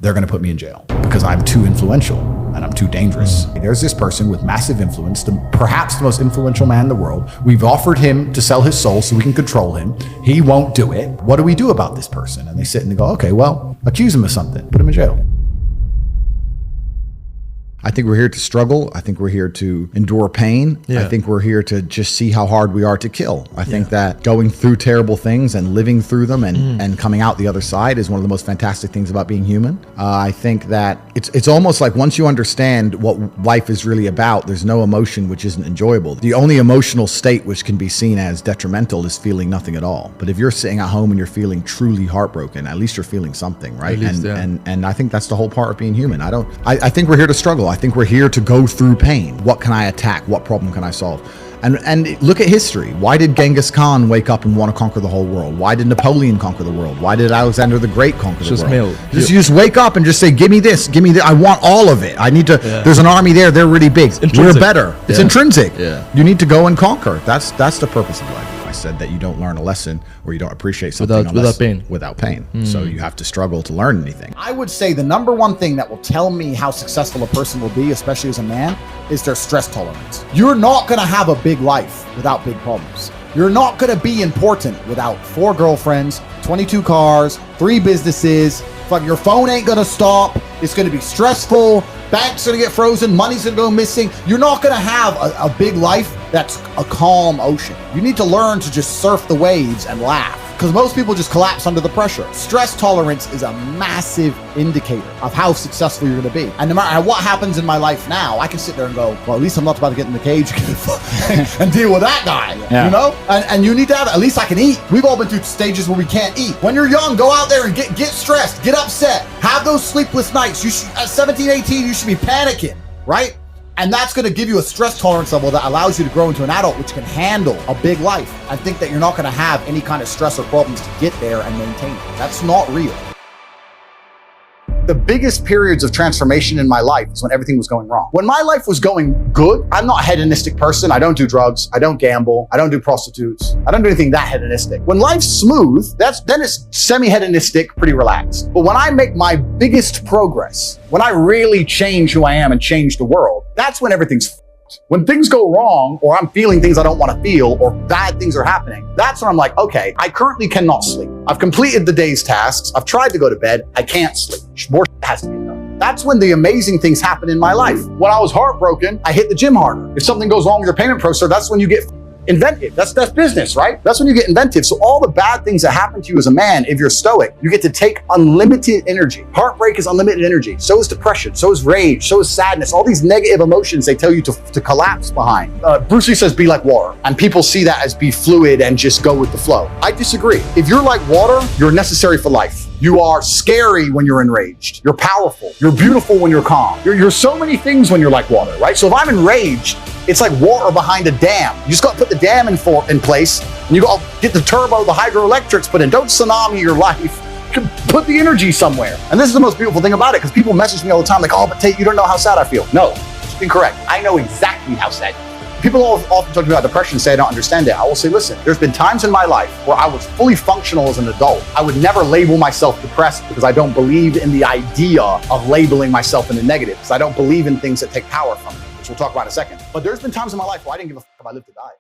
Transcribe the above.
they're going to put me in jail because I'm too influential and I'm too dangerous. There's this person with massive influence, perhaps the most influential man in the world. We've offered him to sell his soul so we can control him. He won't do it. What do we do about this person? And they sit and they go, okay, well, accuse him of something, put him in jail. I think we're here to struggle. I think we're here to endure pain. I think we're here to just see how hard we are to kill. I think that going through terrible things and living through them and coming out the other side is one of the most fantastic things about being human. I think that it's almost like once you understand what life is really about, there's no emotion which isn't enjoyable. The only emotional state which can be seen as detrimental is feeling nothing at all. But if you're sitting at home and you're feeling truly heartbroken, at least you're feeling something, right? And I think that's the whole part of being human. I think we're here to struggle. I think we're here to go through pain. What can I attack? What problem can I solve? And look at history. Why did Genghis Khan wake up and want to conquer the whole world? Why did Napoleon conquer the world? Why did Alexander the Great conquer the world? You just wake up and just say, give me this, give me that. I want all of it. I need to, there's an army there, they're really big. We're better. It's intrinsic. You need to go and conquer. That's the purpose of life. I said that you don't learn a lesson or you don't appreciate something without pain. So you have to struggle to learn anything. I would say the number one thing that will tell me how successful a person will be, especially as a man, is their stress tolerance. You're not going to have a big life without big problems. You're not going to be important without 4 girlfriends, 22 cars, 3 businesses. Your phone ain't going to stop. It's going to be stressful. Banks are going to get frozen. Money's going to go missing. You're not going to have a big life that's a calm ocean. You need to learn to just surf the waves and laugh, because most people just collapse under the pressure. Stress tolerance is a massive indicator of how successful you're going to be. And no matter what happens in my life now, I can sit there and go, well, at least I'm not about to get in the cage and deal with that guy, you know? And you need to have, at least I can eat. We've all been through stages where we can't eat. When you're young, go out there and get stressed, get upset, have those sleepless nights. You should, at 17, 18, you should be panicking, right? And that's going to give you a stress tolerance level that allows you to grow into an adult which can handle a big life and think that you're not going to have any kind of stress or problems to get there and maintain it. That's not real. The biggest periods of transformation in my life is when everything was going wrong. When my life was going good, I'm not a hedonistic person. I don't do drugs. I don't gamble. I don't do prostitutes. I don't do anything that hedonistic. When life's smooth, then it's semi-hedonistic, pretty relaxed. But when I make my biggest progress, when I really change who I am and change the world, that's when everything's when things go wrong, or I'm feeling things I don't want to feel, or bad things are happening, that's when I'm like, okay, I currently cannot sleep. I've completed the day's tasks. I've tried to go to bed. I can't sleep. More has to be done. That's when the amazing things happen in my life. When I was heartbroken, I hit the gym harder. If something goes wrong with your payment processor, that's when you get inventive. That's business, right? That's when you get inventive. So all the bad things that happen to you as a man, if you're stoic, you get to take unlimited energy. Heartbreak is unlimited energy. So is depression. So is rage. So is sadness. All these negative emotions they tell you to collapse behind. Bruce Lee says, be like water. And people see that as be fluid and just go with the flow. I disagree. If you're like water, you're necessary for life. You are scary when you're enraged. You're powerful. You're beautiful when you're calm. You're so many things when you're like water, right? So if I'm enraged, it's like water behind a dam. You just got to put the dam in place, and you got to get the turbo, the hydroelectrics put in. Don't tsunami your life. Put the energy somewhere. And this is the most beautiful thing about it, because people message me all the time like, oh, but Tate, you don't know how sad I feel. No, it's incorrect. I know exactly how sad you feel. People often talk to me about depression and say I don't understand it. I will say, listen, there's been times in my life where I was fully functional as an adult. I would never label myself depressed because I don't believe in the idea of labeling myself in the negative, because I don't believe in things that take power from me, which we'll talk about in a second. But there's been times in my life where I didn't give a fuck if I lived to die.